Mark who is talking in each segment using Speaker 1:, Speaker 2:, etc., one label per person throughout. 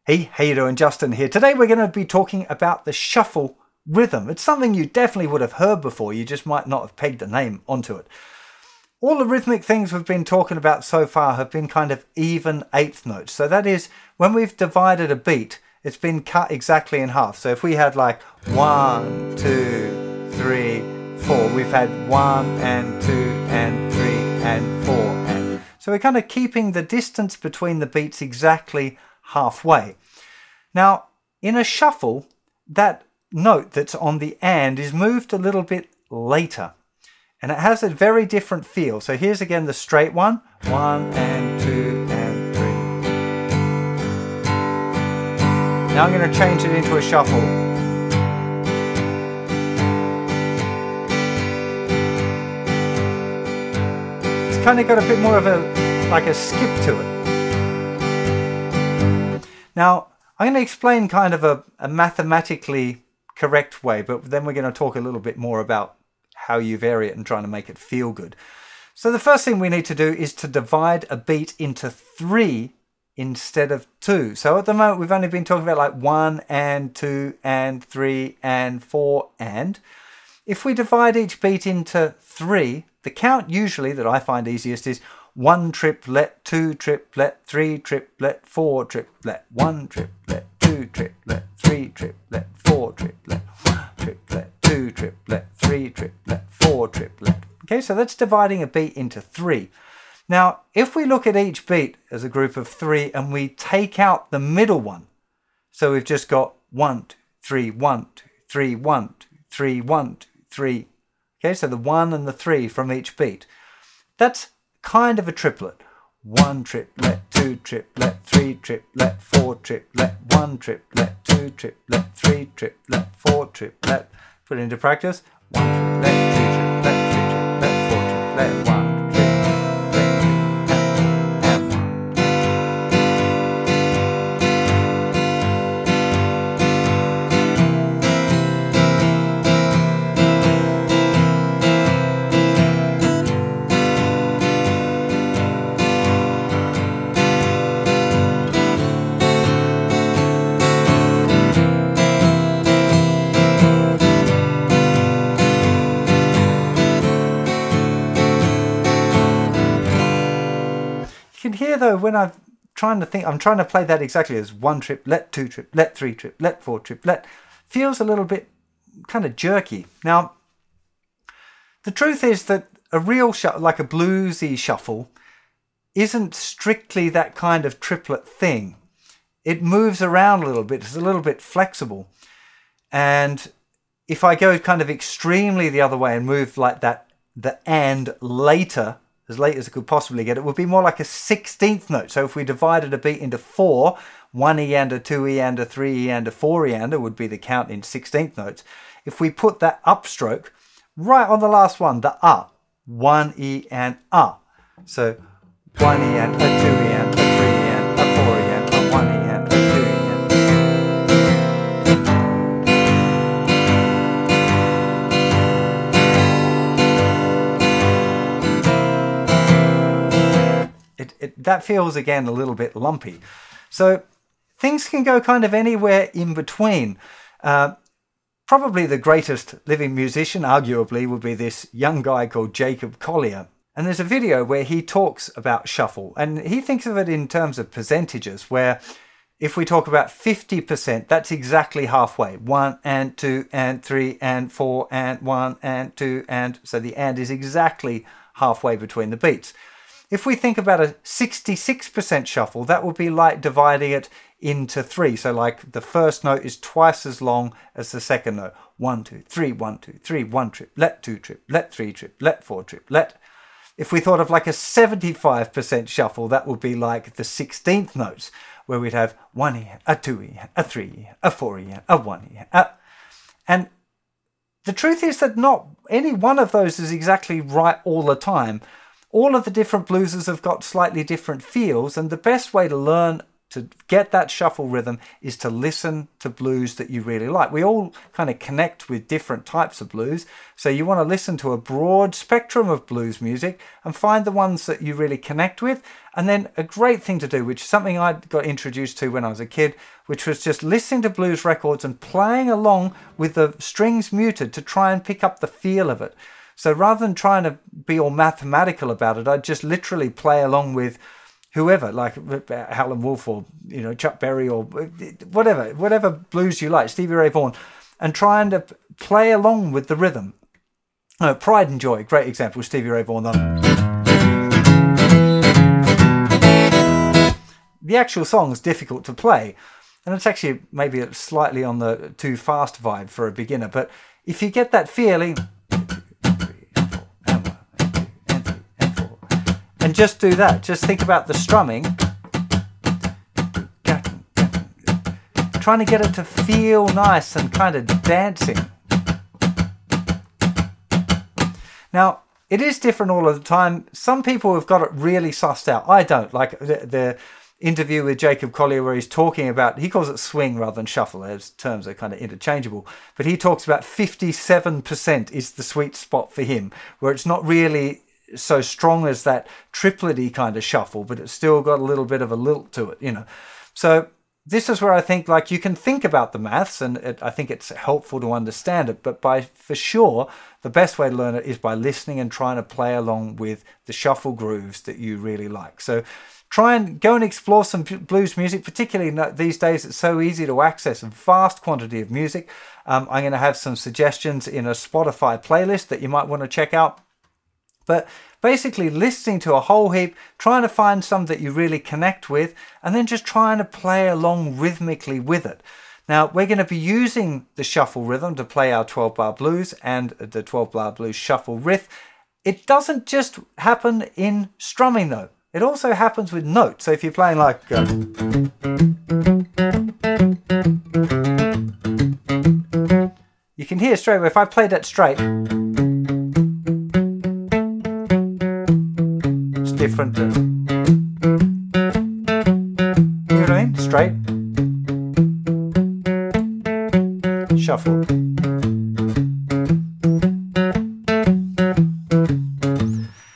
Speaker 1: Hey, how you doing? Justin here. Today we're going to be talking about the shuffle rhythm. It's something you definitely would have heard before, you just might not have pegged a name onto it. All the rhythmic things we've been talking about so far have been kind of even eighth notes. So that is, when we've divided a beat, it's been cut exactly in half. So if we had like 1, 2, 3, 4, we've had 1 and 2 and 3 and 4 and. So we're kind of keeping the distance between the beats exactly halfway. Now, in a shuffle, that note that's on the and is moved a little bit later, and it has a very different feel. So here's again the straight one, 1 and 2 and 3. Now I'm going to change it into a shuffle. It's kind of got a bit more of a skip to it. Now, I'm going to explain kind of a mathematically correct way, but then we're going to talk a little bit more about how you vary it and trying to make it feel good. So the first thing we need to do is to divide a beat into 3 instead of 2. So at the moment we've only been talking about like 1 and 2 and 3 and 4 and. If we divide each beat into 3, the count usually that I find easiest is 1 triplet, 2 triplet, 3 triplet, 4 triplet, 1 triplet, 2 triplet, 3 triplet, 4 triplet, 1 triplet, 2 triplet, 3 triplet, 4 triplet. Okay, so that's dividing a beat into 3. Now, if we look at each beat as a group of 3 and we take out the middle one, so we've just got 1, 2, 3, 1, 2, 3, 1, 2, 3, 1, 2, 3. Okay, so the 1 and the 3 from each beat. That's kind of a triplet. 1 triplet, 2 triplet, 3 triplet, 4 triplet, 1 triplet, 2 triplet, 3 triplet, 4 triplet. Put it into practice. 1 triplet, 2 triplet, 3 triplet, 4 triplet, 1 triplet, and 1. You can hear though when I'm trying to play that exactly as 1 triplet, 2 triplet, 3 triplet, 4 triplet. Feels a little bit kind of jerky. Now, the truth is that a real shuffle, like a bluesy shuffle, isn't strictly that kind of triplet thing. It moves around a little bit. It's a little bit flexible. And if I go kind of extremely the other way and move like that, the and later, as late as I could possibly get, it would be more like a 16th note. So if we divided a beat into 4, 1 and a 2 and a 3 and a 4 and would be the count in 16th notes. If we put that upstroke right on the last one, the 1 and So 1 and a 2 and a 3 and a 4 and a 1 and a 2 and. That feels again a little bit lumpy. So things can go kind of anywhere in between. Probably the greatest living musician, arguably, would be this young guy called Jacob Collier. And there's a video where he talks about shuffle, and he thinks of it in terms of percentages, where if we talk about 50%, that's exactly halfway. 1 and 2 and 3 and 4 and 1 and 2 and. So the and is exactly halfway between the beats. If we think about a 66% shuffle, that would be like dividing it into 3. So like the first note is twice as long as the second note. 1, 2, 3, 1, 2, 3, 1 triplet, 2 triplet, 3 triplet, 4 triplet. If we thought of like a 75% shuffle, that would be like the 16th notes, where we'd have 1 here, a 2 here, a 3 here, a 4 here, a 1 here. And the truth is that not any one of those is exactly right all the time. All of the different bluesers have got slightly different feels, and the best way to learn to get that shuffle rhythm is to listen to blues that you really like. We all kind of connect with different types of blues, so you want to listen to a broad spectrum of blues music and find the ones that you really connect with. And then a great thing to do, which is something I got introduced to when I was a kid, which was just listening to blues records and playing along with the strings muted to try and pick up the feel of it. So rather than trying to be all mathematical about it, I'd just literally play along with whoever, like Howlin' Wolf or Chuck Berry or whatever blues you like, Stevie Ray Vaughan, and trying to play along with the rhythm. Pride and Joy, great example, Stevie Ray Vaughan. The actual song's difficult to play, and it's actually maybe slightly on the too fast vibe for a beginner, but if you get that feeling, and just do that, just think about the strumming, trying to get it to feel nice and kind of dancing. Now, it is different all of the time. Some people have got it really sussed out. I don't. Like the interview with Jacob Collier where he's talking about, he calls it swing rather than shuffle. Those terms are kind of interchangeable. But he talks about 57% is the sweet spot for him, where it's not really so strong as that triplety kind of shuffle, but it's still got a little bit of a lilt to it, So this is where I think, like, you can think about the maths, and I think it's helpful to understand it, but for sure, the best way to learn it is by listening and trying to play along with the shuffle grooves that you really like. So try and go and explore some blues music, particularly these days. It's so easy to access a vast quantity of music. I'm going to have some suggestions in a Spotify playlist that you might want to check out. But basically listening to a whole heap, trying to find some that you really connect with, and then just trying to play along rhythmically with it. Now, we're going to be using the shuffle rhythm to play our 12-bar blues and the 12-bar blues shuffle riff. It doesn't just happen in strumming, though. It also happens with notes. So if you're playing like... you can hear straight away, if I played that straight... different. You know what I mean? Straight. Shuffle.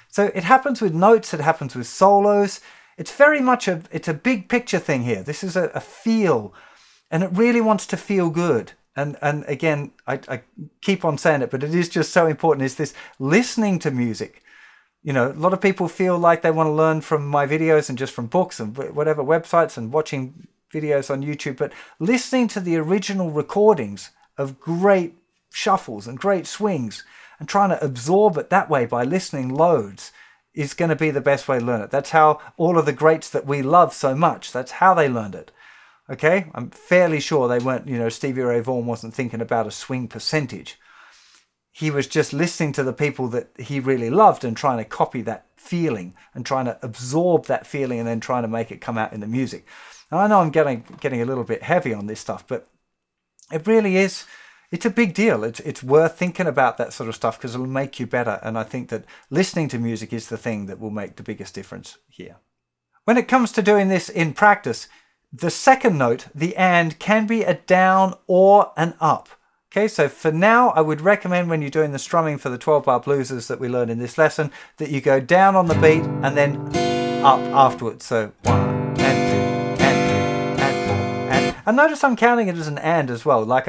Speaker 1: So it happens with notes, it happens with solos. It's very much it's a big picture thing here. This is a feel, and it really wants to feel good. And again, I keep on saying it, but it is just so important, is this listening to music. A lot of people feel like they want to learn from my videos and just from books and whatever websites and watching videos on YouTube, but listening to the original recordings of great shuffles and great swings and trying to absorb it that way by listening loads is going to be the best way to learn it. That's how all of the greats that we love so much, that's how they learned it. Okay? I'm fairly sure they weren't, Stevie Ray Vaughan wasn't thinking about a swing percentage. He was just listening to the people that he really loved and trying to copy that feeling and trying to absorb that feeling and then trying to make it come out in the music. Now, I know I'm getting a little bit heavy on this stuff, but it really is, it's a big deal. It's worth thinking about that sort of stuff because it'll make you better. And I think that listening to music is the thing that will make the biggest difference here. When it comes to doing this in practice, the second note, the and, can be a down or an up. Okay, so for now, I would recommend when you're doing the strumming for the 12-bar bluesers that we learned in this lesson, that you go down on the beat and then up afterwards. So 1 and 2 and 3 and 4 and notice I'm counting it as an and as well. Like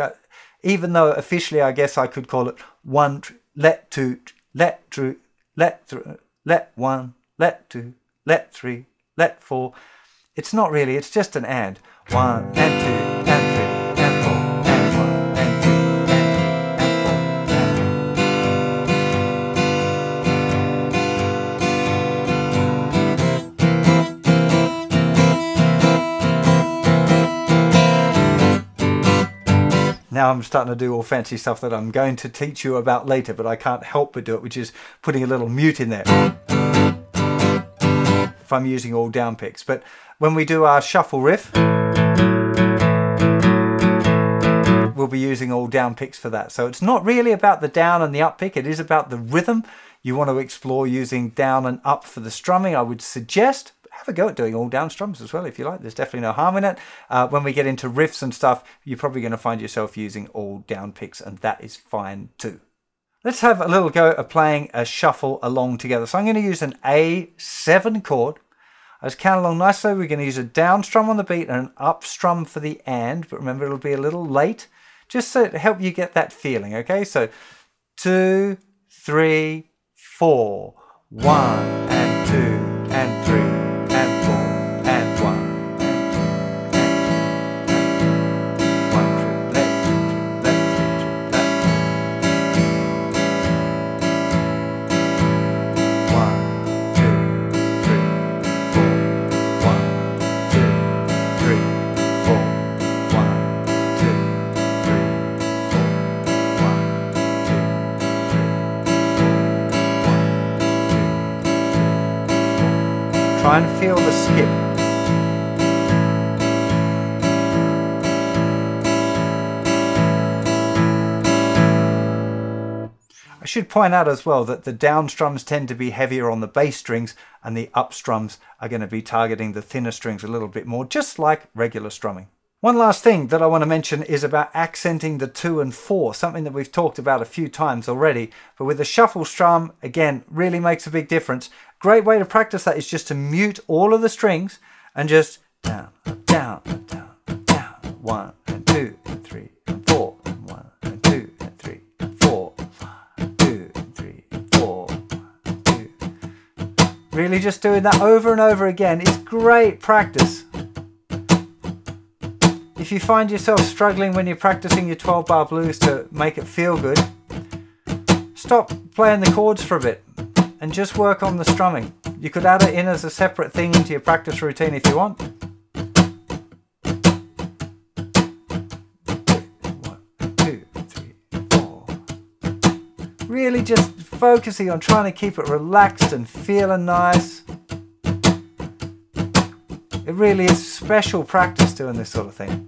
Speaker 1: even though officially I guess I could call it 1 let 2 let 3 let 3 let 1 let 2 let 3 let 4. It's not really. It's just an and 1 and 2 and 3 and 4. Now I'm starting to do all fancy stuff that I'm going to teach you about later, but I can't help but do it, which is putting a little mute in there if I'm using all down picks. But when we do our shuffle riff, we'll be using all down picks for that. So it's not really about the down and the up pick, it is about the rhythm. You want to explore using down and up for the strumming, I would suggest. have a go at doing all down strums as well if you like. There's definitely no harm in it. When we get into riffs and stuff, you're probably going to find yourself using all down picks, and that is fine too. Let's have a little go at playing a shuffle along together. So I'm going to use an A7 chord. I just count along nicely. We're going to use a down strum on the beat and an up strum for the and, but remember it'll be a little late, just so to help you get that feeling, okay? So 2, 3, 4, 1 and 2 and 3 and 4 and 1 and 2 and 1 trip, left, try and feel the skip. I should point out as well that the down strums tend to be heavier on the bass strings and the up strums are going to be targeting the thinner strings a little bit more, just like regular strumming. One last thing that I want to mention is about accenting the 2 and 4, something that we've talked about a few times already, but with the shuffle strum, again, really makes a big difference. Great way to practice that is just to mute all of the strings and just down, down, down, down, 1 and 2 and 3 and 4, 1 and 2 and 3 and 4, 1, 2 and 3 and 4, 1, 2. Really just doing that over and over again is great practice. If you find yourself struggling when you're practicing your 12-bar blues to make it feel good, stop playing the chords for a bit and just work on the strumming. You could add it in as a separate thing into your practice routine if you want. 1, 2, 3, 4. Really just focusing on trying to keep it relaxed and feeling nice. It really is special practice doing this sort of thing.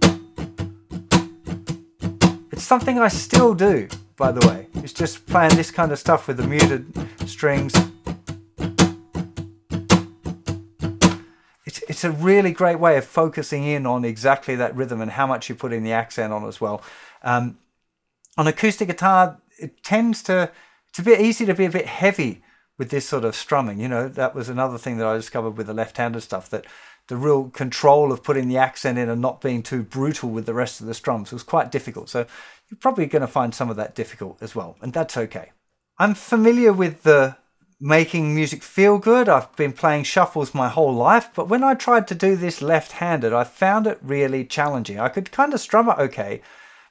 Speaker 1: It's something I still do, by the way. It's just playing this kind of stuff with the muted strings. It's a really great way of focusing in on exactly that rhythm and how much you're putting the accent on as well. On acoustic guitar, it tends to be easy to be a bit heavy with this sort of strumming. You know, that was another thing that I discovered with the left-handed stuff, that the real control of putting the accent in and not being too brutal with the rest of the strums was quite difficult. So you're probably going to find some of that difficult as well, and that's okay. I'm familiar with the making music feel good. I've been playing shuffles my whole life, but when I tried to do this left-handed, I found it really challenging. I could kind of strum it okay,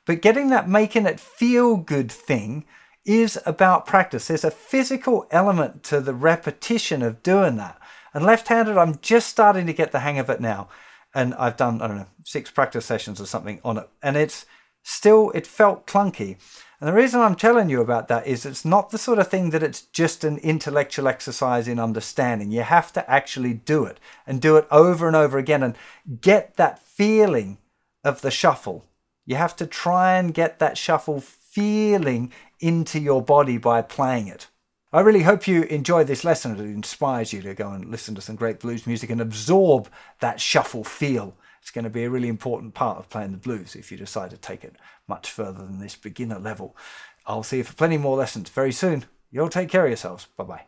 Speaker 1: but getting that making it feel good thing is about practice. There's a physical element to the repetition of doing that. And left-handed, I'm just starting to get the hang of it now. And I've done, I don't know, 6 practice sessions or something on it. And it's still, it felt clunky. And the reason I'm telling you about that is it's not the sort of thing that it's just an intellectual exercise in understanding. You have to actually do it and do it over and over again and get that feeling of the shuffle. You have to try and get that shuffle feeling into your body by playing it. I really hope you enjoyed this lesson and it inspires you to go and listen to some great blues music and absorb that shuffle feel. It's going to be a really important part of playing the blues if you decide to take it much further than this beginner level. I'll see you for plenty more lessons very soon. You'll take care of yourselves. Bye-bye.